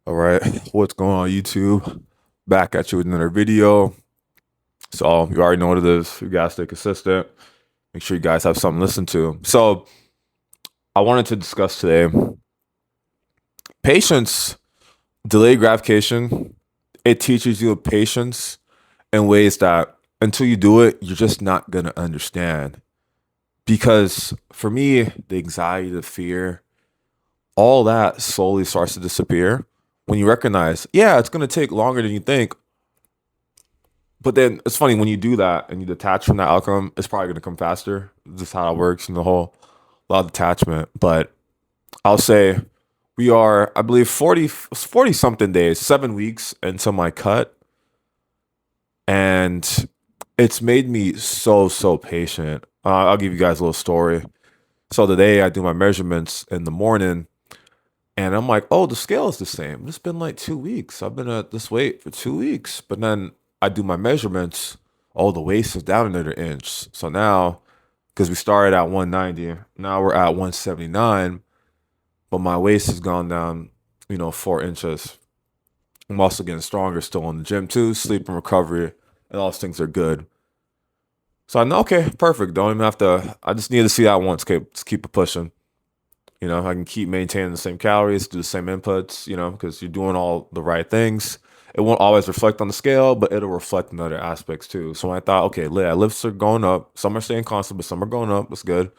All right, what's going on, YouTube? Back at you with another video. So you already know what it is. You guys stay consistent. Make sure you guys have something to listen to. So I wanted to discuss today patience, delayed gratification. It teaches you patience in ways that until you do it, you're just not gonna understand. Because for me, the anxiety, the fear, all that slowly starts to disappear when you recognize, yeah, it's gonna take longer than you think. But then it's funny when you do that and you detach from that outcome, it's probably going to come faster. This is how it works in the whole law of detachment. But I'll say we are, I believe, 40 something days, 7 weeks into my cut. And it's made me so patient. I'll give you guys a little story. So today I do my measurements in the morning and I'm like, oh, the scale is the same. It's been like 2 weeks. I've been at this weight for 2 weeks. But then I do my measurements. Oh, the waist is down another inch. So now, because we started at 190, now we're at 179. But my waist has gone down, 4 inches. I'm also getting stronger still in the gym too. Sleep and recovery, and all those things are good. So I know, okay, perfect. Don't even have to. I just need to see that once. Just keep it pushing. I can keep maintaining the same calories, do the same inputs, because you're doing all the right things. It won't always reflect on the scale, but it'll reflect in other aspects too. So I thought, okay, yeah, lifts are going up. Some are staying constant, but some are going up. That's good.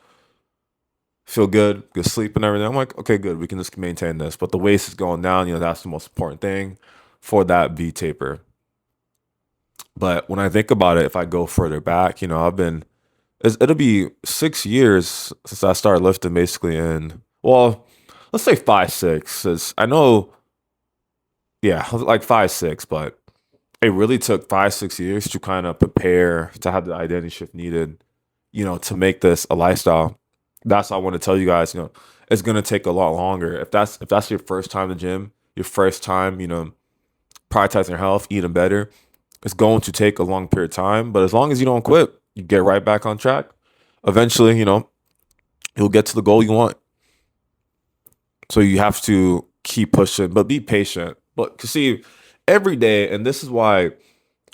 Feel good, good sleep and everything. I'm like, okay, good. We can just maintain this. But the waist is going down. That's the most important thing for that V taper. But when I think about it, if I go further back, it'll be 6 years since I started lifting basically in, well, let's say 5, 6. 'Cause I know, yeah, like 5, 6, but it really took 5, 6 years to kind of prepare to have the identity shift needed, to make this a lifestyle. That's why I want to tell you guys, it's gonna take a lot longer. If that's your first time in the gym, your first time, prioritizing your health, eating better, it's going to take a long period of time. But as long as you don't quit, you get right back on track. Eventually, you'll get to the goal you want. So you have to keep pushing, but be patient. But see, every day, and this is why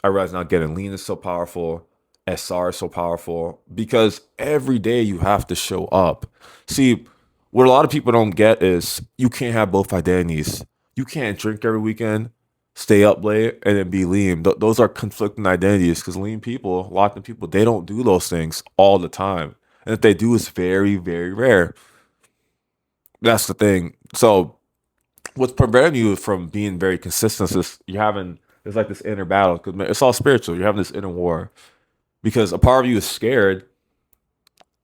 I realize now getting lean is so powerful, SR is so powerful, because every day you have to show up. See, what a lot of people don't get is you can't have both identities. You can't drink every weekend, stay up late, and then be lean. Those are conflicting identities because lean people, a lot of people, they don't do those things all the time. And if they do, it's very, very rare. That's the thing. So what's preventing you from being very consistent is you're having there's like this inner battle because it's all spiritual. You're having this inner war because a part of you is scared.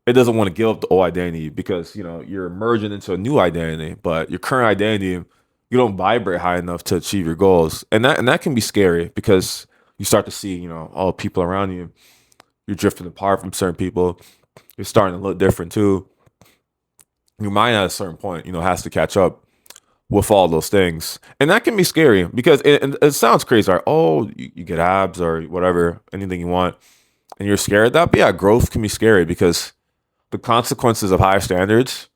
It doesn't want to give up the old identity because you're merging into a new identity, but your current identity you don't vibrate high enough to achieve your goals, and that can be scary because you start to see all people around you. You're drifting apart from certain people. You're starting to look different too. Your mind at a certain point, has to catch up with all those things. And that can be scary because it sounds crazy, right? Oh, you get abs or whatever, anything you want, and you're scared of that. But yeah, growth can be scary because the consequences of higher standards,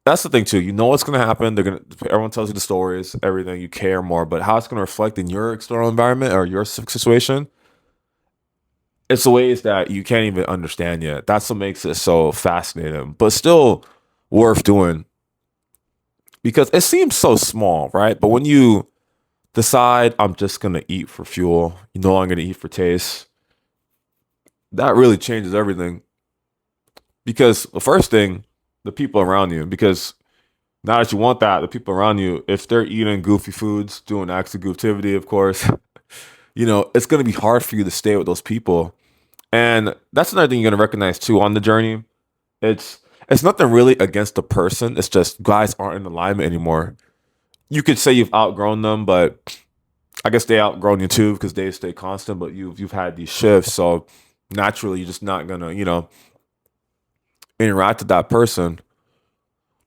that's the thing too. You know what's gonna happen. Everyone tells you the stories, everything, you care more, but how it's gonna reflect in your external environment or your situation, it's the ways that you can't even understand yet. That's what makes it so fascinating, but still worth doing because it seems so small, right? But when you decide I'm just gonna eat for fuel, I'm gonna eat for taste, that really changes everything. Because the first thing, the people around you, because now that you want that, the people around you, if they're eating goofy foods, doing acts of gooftivity, of course, it's gonna be hard for you to stay with those people. And that's another thing you're gonna recognize too on the journey. It's it's nothing really against the person. It's just guys aren't in alignment anymore. You could say you've outgrown them, but I guess they outgrown you too because they stay constant. But you've had these shifts, so naturally you're just not gonna interact with that person.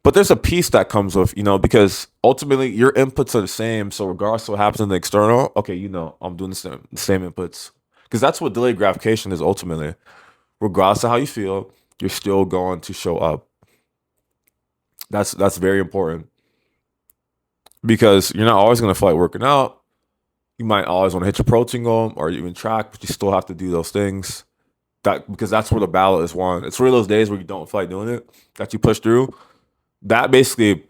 But there's a piece that comes with because ultimately your inputs are the same. So regardless of what happens in the external, okay, I'm doing the same inputs because that's what delayed gratification is ultimately. Regardless of how you feel, you're still going to show up. That's very important. because you're not always gonna feel like working out. You might always want to hit your protein goal or even track, but you still have to do those things. That because that's where the battle is won. It's really those days where you don't feel like doing it that you push through. That basically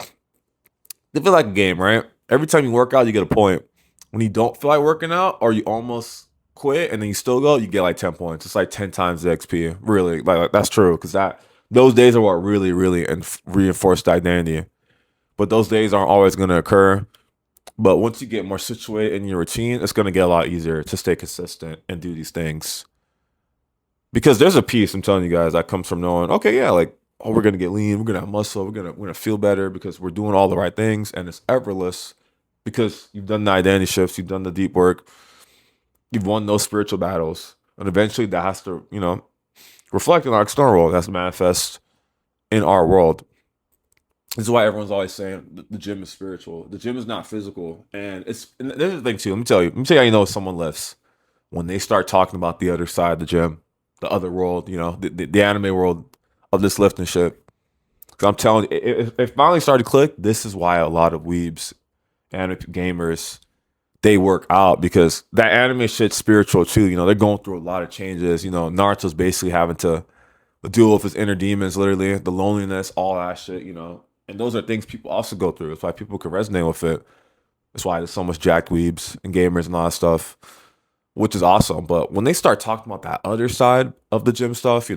they feel like a game, right? Every time you work out, you get a point. When you don't feel like working out or you almost quit and then you still go, you get like 10 points. It's like 10 times the XP. Really, like that's true because that those days are what really reinforce the identity. But those days aren't always going to occur. But once you get more situated in your routine, it's going to get a lot easier to stay consistent and do these things. Because there's a piece I'm telling you guys that comes from knowing, okay, yeah, like oh, we're gonna get lean, we're gonna have muscle, we're gonna feel better because we're doing all the right things and it's effortless because you've done the identity shifts, you've done the deep work, you've won those spiritual battles, and eventually that has to, reflect in our external world, it has to manifest in our world. This is why everyone's always saying the gym is spiritual. The gym is not physical, and there's the thing too. Let me tell you how you know someone lifts when they start talking about the other side of the gym, the other world, the anime world of this lifting shit. Because I'm telling you, it finally started to click. This is why a lot of weebs, anime gamers, they work out because that anime shit's spiritual too. They're going through a lot of changes. Naruto's basically having to deal with his inner demons, literally, the loneliness, all that shit. And those are things people also go through. That's why people can resonate with it. That's why there's so much jacked weebs and gamers and all that stuff, which is awesome. But when they start talking about that other side of the gym stuff,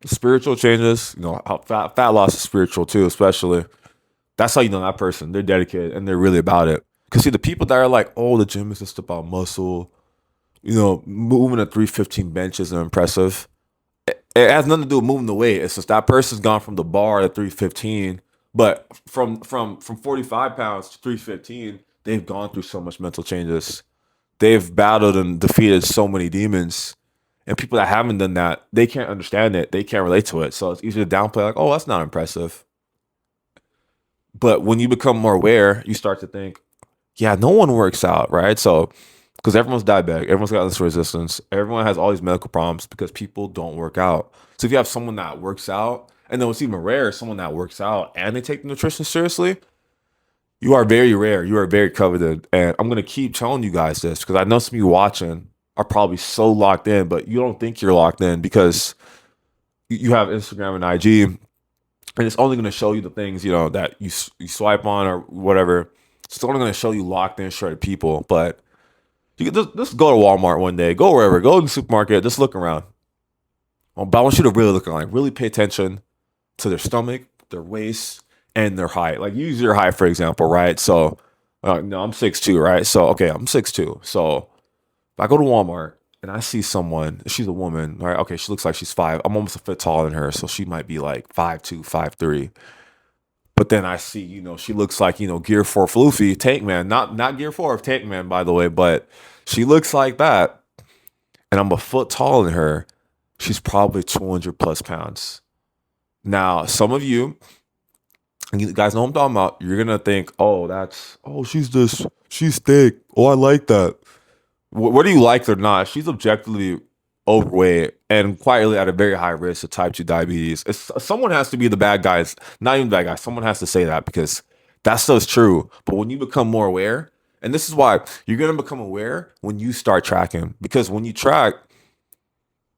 spiritual changes, how fat loss is spiritual too, especially. That's how you know that person. They're dedicated and they're really about it. Because see, the people that are like, oh, the gym is just about muscle, moving a 315 bench isn't impressive. It has nothing to do with moving the weight. It's just that person's gone from the bar to 315, but from 45 pounds to 315, they've gone through so much mental changes. They've battled and defeated so many demons. And people that haven't done that, they can't understand it. They can't relate to it. So it's easy to downplay, like, oh, that's not impressive. But when you become more aware, you start to think, yeah, no one works out, right? So, because everyone's diabetic, everyone's got this resistance, everyone has all these medical problems because people don't work out. So if you have someone that works out, and then what's even rare, someone that works out and they take nutrition seriously, you are very rare. You are very coveted. And I'm gonna keep telling you guys this because I know some of you watching are probably so locked in, but you don't think you're locked in because you have Instagram and IG, and it's only going to show you the things that you swipe on or whatever. It's only going to show you locked in shredded people. But you can just go to Walmart one day, go wherever, go to the supermarket, just look around. But I want you to really look around, like really pay attention to their stomach, their waist, and their height. Like use your height for example, right? So, no, I'm 6'2", right? So okay, I'm 6'2". So if I go to Walmart and I see someone, she's a woman, right? Okay, she looks like she's 5. I'm almost a foot taller than her, so she might be like 5'2", 5'3". But then I see, she looks like, Gear 4 Floofy, Tank Man. Not Gear 4 of Tank Man, by the way, but she looks like that. And I'm a foot taller than her. She's probably 200 plus pounds. Now, some of you guys know what I'm talking about. You're going to think, she's thick. Oh, I like that. Whether you like it or not, she's objectively overweight and quietly at a very high risk of type 2 diabetes. Someone has to be the bad guys, not even the bad guys. Someone has to say that because that stuff's true. But when you become more aware, and this is why you're going to become aware when you start tracking, because when you track,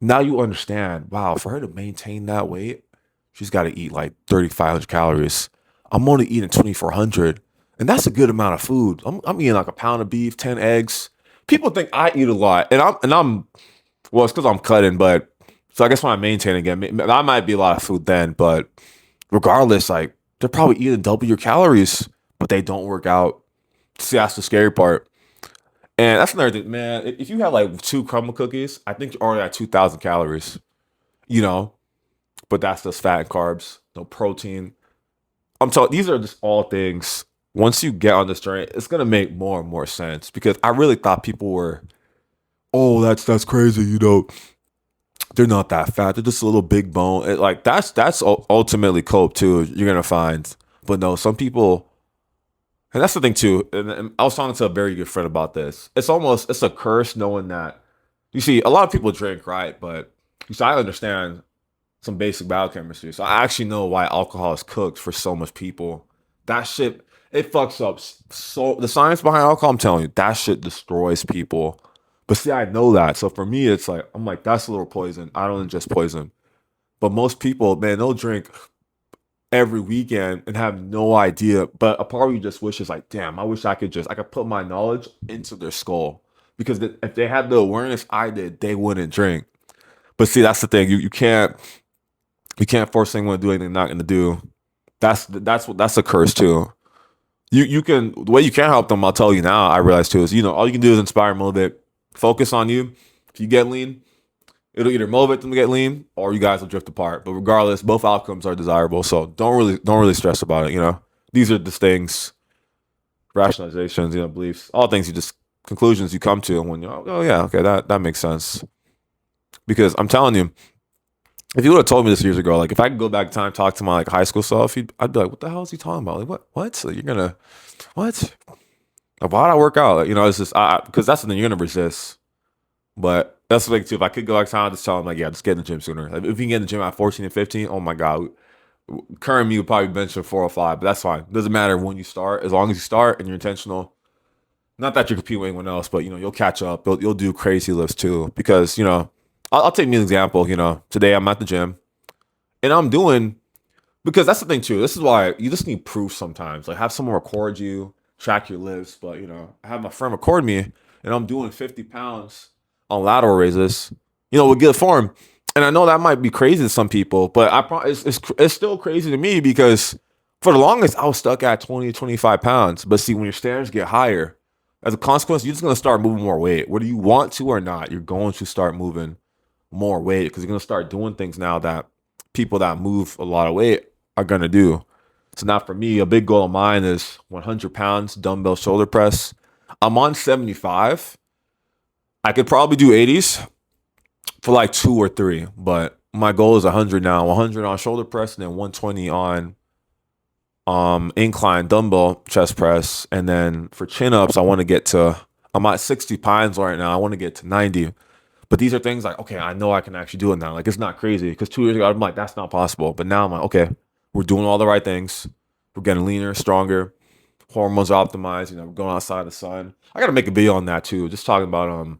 now you understand, wow, for her to maintain that weight, she's got to eat like 3,500 calories. I'm only eating 2,400. And that's a good amount of food. I'm eating like a pound of beef, 10 eggs. People think I eat a lot, and I'm well, it's because I'm cutting, but so I guess when I maintain again, that might be a lot of food then, but regardless, like they're probably eating double your calories, but they don't work out. See, that's the scary part. And that's another thing, man. If you have like 2 crumble cookies, I think you're already at 2,000 calories, you know, but that's just fat and carbs, no protein. I'm telling these are just all things. Once you get on this journey, it's gonna make more and more sense because I really thought people were, oh, that's crazy, they're not that fat. They're just a little big bone. Like that's ultimately cope too. You're gonna find, but no, some people, and that's the thing too. And I was talking to a very good friend about this. It's a curse knowing that. You see, a lot of people drink, right? But you see, I understand some basic biochemistry, so I actually know why alcohol is cooked for so much people that shit, it fucks up. So the science behind alcohol, I'm telling you, that shit destroys people. But see, I know that. So for me, it's like, I'm like, that's a little poison. I don't ingest poison. But most people, man, they'll drink every weekend and have no idea. But a part of you just wishes, like, damn, I wish I could put my knowledge into their skull. Because if they had the awareness I did, they wouldn't drink. But see, that's the thing. You can't force anyone to do anything they're not gonna do. That's a curse too. You can the way you can help them, I'll tell you now, I realize too, is all you can do is inspire, motivate, focus on you. If you get lean, it'll either motivate them to get lean or you guys will drift apart. But regardless, both outcomes are desirable. So don't really stress about it. These are just things, rationalizations, beliefs, all things you just conclusions you come to when you're oh yeah, okay, that makes sense. Because I'm telling you, if you would have told me this years ago, like if I could go back in time, talk to my like high school self, I'd be like, what the hell is he talking about? Like what? What? So you're gonna what? Like, why'd I work out? Like, it's just because that's something you're gonna resist. But that's the thing too. If I could go back in time, I'd just tell him like, yeah, just get in the gym sooner. Like, if you can get in the gym at 14 and 15, oh my god, current me would probably bench at 405, but that's fine. Doesn't matter when you start, as long as you start and you're intentional. Not that you're competing with anyone else, but you'll catch up. You'll do crazy lifts too. Because I'll take me an example. Today I'm at the gym and I'm doing because that's the thing too. This is why you just need proof sometimes. Like have someone record you, track your lifts. But I have my friend record me and I'm doing 50 pounds on lateral raises. With good form. And I know that might be crazy to some people, but it's still crazy to me because for the longest I was stuck at 20, 25 pounds. But see, when your standards get higher, as a consequence, you're just gonna start moving more weight. Whether you want to or not, you're going to start moving more weight because you're gonna start doing things now that people that move a lot of weight are gonna do. So now for me, a big goal of mine is 100 pounds dumbbell shoulder press. I'm on 75. I could probably do 80s for like 2 or 3, but my goal is 100 now. 100 on shoulder press and then 120 on incline dumbbell chest press. And then for chin ups, I'm at 60 pounds right now. I want to get to 90. But these are things like, okay, I know I can actually do it now. Like it's not crazy. Because 2 years ago, I'm like, that's not possible. But now I'm like, okay, we're doing all the right things. We're getting leaner, stronger, hormones optimized, we're going outside the sun. I gotta make a video on that too. Just talking about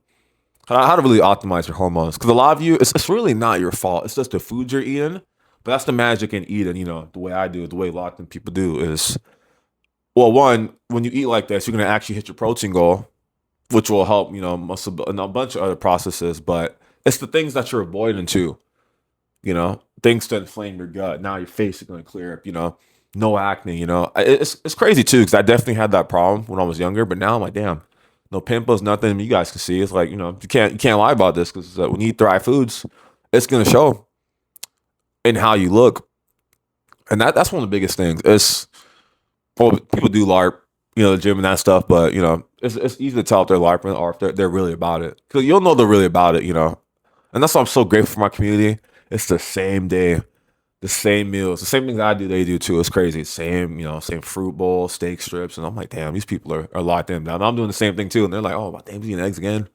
how to really optimize your hormones. Because a lot of you, it's really not your fault. It's just the food you're eating. But that's the magic in eating, the way I do it, the way a lot of people do is, well, one, when you eat like this, you're going to actually hit your protein goal, which will help, muscle and a bunch of other processes. But it's the things that you're avoiding too, things to inflame your gut. Now your face is going to clear up, no acne, It's crazy too, because I definitely had that problem when I was younger. But now I'm like, damn, no pimples, nothing you guys can see. It's like, you can't lie about this because when you eat the right foods, it's going to show in how you look. And that's one of the biggest things. Well, people do LARP, the gym and that stuff, but it's easy to tell if they're LARPing or if they're really about it. Because you'll know they're really about it, And that's why I'm so grateful for my community. It's the same day, the same meals, the same things I do, they do too. It's crazy. Same fruit bowl, steak strips, and I'm like, damn, these people are locked in. Now I'm doing the same thing too, and they're like, oh, my damn, eating eggs again,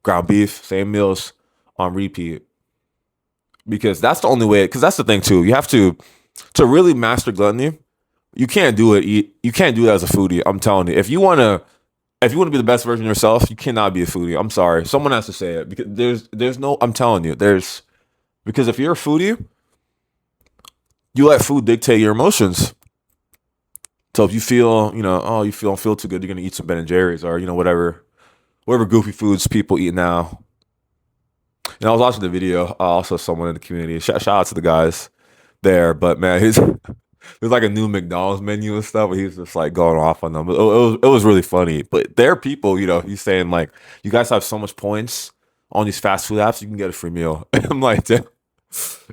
ground beef, same meals on repeat. Because that's the only way. Because that's the thing too. You have to really master gluttony. You can't do it. You can't do that as a foodie. I'm telling you. If you wanna be the best version of yourself, you cannot be a foodie. I'm sorry. Someone has to say it because there's no. I'm telling you. Because if you're a foodie, you let food dictate your emotions. So if you feel, you don't feel too good, you're gonna eat some Ben and Jerry's or whatever goofy foods people eat now. And I was watching the video. Also, someone in the community. Shout out to the guys there. But man, there's like a new McDonald's menu and stuff. But he's just like going off on them. It was really funny. But there are people, he's saying like, you guys have so much points on these fast food apps, you can get a free meal. And I'm like, damn,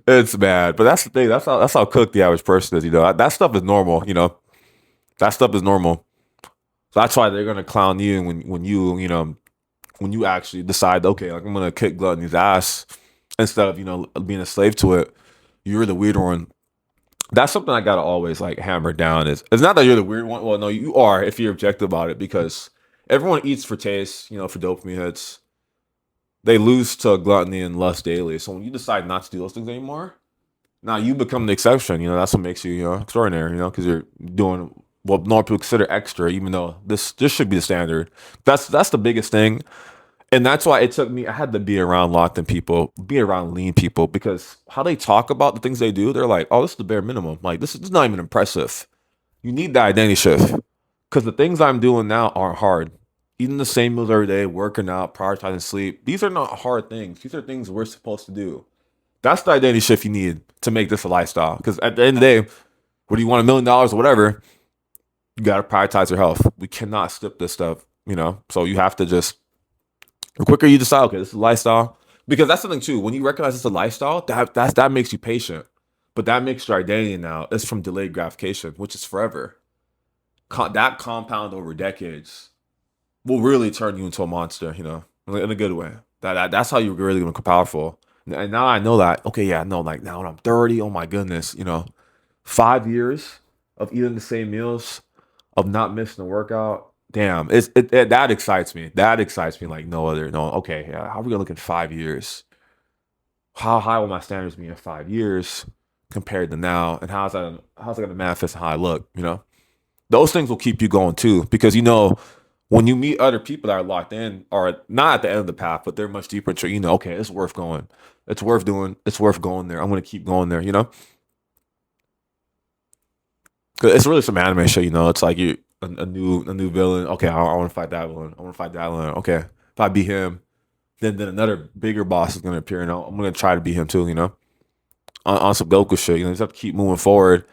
it's bad. But that's the thing. That's how cooked the average person is. That stuff is normal. That stuff is normal. So that's why they're gonna clown you when you actually decide, okay, like I'm gonna kick gluttony's ass instead of being a slave to it. You're the weird one. That's something I gotta always like hammer down. It's not that you're the weird one. Well, no, you are if you're objective about it because everyone eats for taste, for dopamine hits. They lose to gluttony and lust daily. So when you decide not to do those things anymore, now you become the exception. That's what makes you extraordinary. Because you're doing what normal people consider extra, even though this should be the standard. That's the biggest thing. And that's why it took me, I had to be around locked in people, be around lean people, because how they talk about the things they do, they're like, oh, this is the bare minimum. Like, this is not even impressive. You need that identity shift. Because the things I'm doing now aren't hard. Eating the same meals every day, working out, prioritizing sleep, these are not hard things. These are things we're supposed to do. That's the identity shift you need to make this a lifestyle. Because at the end of the day, whether you want $1 million or whatever, you got to prioritize your health. We cannot skip this stuff, you know? So you have to just, the quicker you decide, okay, this is a lifestyle. Because that's something too. When you recognize it's a lifestyle, that makes you patient. But that makes your identity now. It's from delayed gratification, which is forever. That compound over decades will really turn you into a monster, you know, in a good way. That's how you're really gonna become powerful. And now I know that. Okay, yeah, no, like now when I'm 30, oh my goodness, you know, 5 years of eating the same meals, of not missing a workout. Damn, that excites me. That excites me like no other. No, okay, yeah. How are we gonna look in 5 years? How high will my standards be in 5 years compared to now? And how's it gonna manifest in how I look? You know, those things will keep you going too, because you know when you meet other people that are locked in or not at the end of the path, but they're much deeper into, you know, okay, it's worth going, it's worth doing, it's worth going there. I'm gonna keep going there. You know, 'cause it's really some anime shit. You know, it's like you a new villain. Okay, I want to fight that one. I want to fight that one. Okay, if I beat him, then another bigger boss is gonna appear, and I'm gonna try to beat him too. You know, on some Goku shit. You know, you just have to keep moving forward.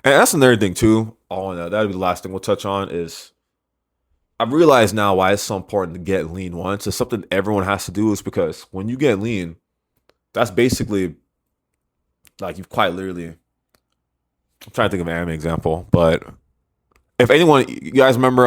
And that's another thing too. Oh, no, that'll be the last thing we'll touch on is I've realized now why it's so important to get lean once. It's something everyone has to do is because when you get lean, that's basically like you've quite literally. I'm trying to think of an anime example, but if anyone, you guys remember,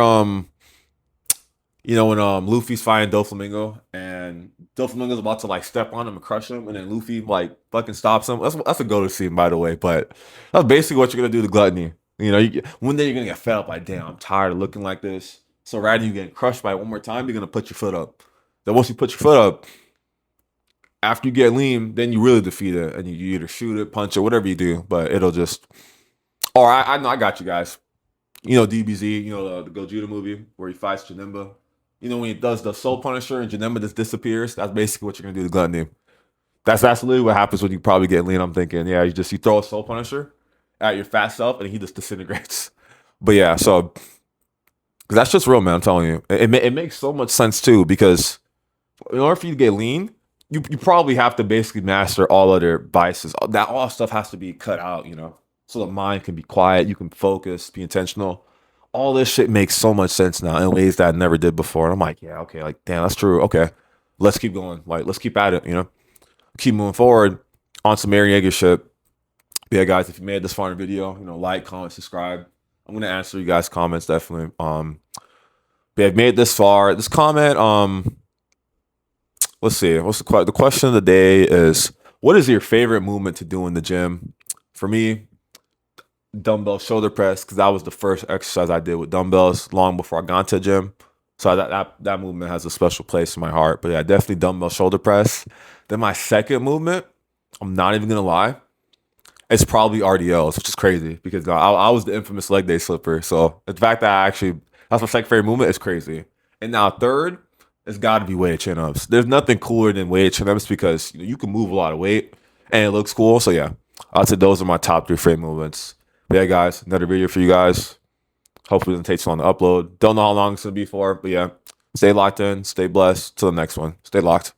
you know when Luffy's fighting Doflamingo and Doflamingo's about to like step on him and crush him, and then Luffy like fucking stops him. That's a go to scene, by the way. But that's basically what you're gonna do to gluttony. You know, one day you're gonna get fed up. Like, damn, I'm tired of looking like this. So rather than you getting crushed by it one more time, you're gonna put your foot up. Then once you put your foot up, after you get lean, then you really defeat it, and you either shoot it, punch it, whatever you do. But it'll just. Or I know I got you guys. You know DBZ, you know the Gogeta movie where he fights Janemba. You know when he does the Soul Punisher and Janemba just disappears. That's basically what you're gonna do to Gluttony. That's literally what happens when you probably get lean. I'm thinking, yeah, you throw a Soul Punisher at your fat self and he just disintegrates. But yeah, so 'cause that's just real, man. I'm telling you, it makes so much sense too because in order for you to get lean, you probably have to basically master all other vices. That all stuff has to be cut out, you know, so the mind can be quiet, you can focus, be intentional. All this shit makes so much sense now in ways that I never did before. And I'm like, yeah, okay, like damn, that's true. Okay, let's keep going. Like, let's keep at it. You know, keep moving forward on some Aaron Yeager shit. But yeah, guys, if you made it this far in the video, you know, like, comment, subscribe. I'm gonna answer you guys' comments definitely. But yeah, if you made it this far, this comment. Let's see. What's the question of the day is, what is your favorite movement to do in the gym? For me, dumbbell shoulder press, because that was the first exercise I did with dumbbells long before I got into the gym. So that movement has a special place in my heart. But yeah, definitely dumbbell shoulder press. Then my second movement, I'm not even gonna lie, it's probably RDLs, which is crazy because I was the infamous leg day slipper. So the fact that that's my second favorite movement is crazy. And now third, it's got to be weighted chin ups. There's nothing cooler than weighted chin ups because you can move a lot of weight and it looks cool. So yeah, I'd say those are my top three favorite movements. But yeah, guys, another video for you guys. Hopefully it doesn't take too long to upload. Don't know how long it's gonna be for, but yeah, stay locked in, stay blessed. Till the next one, stay locked.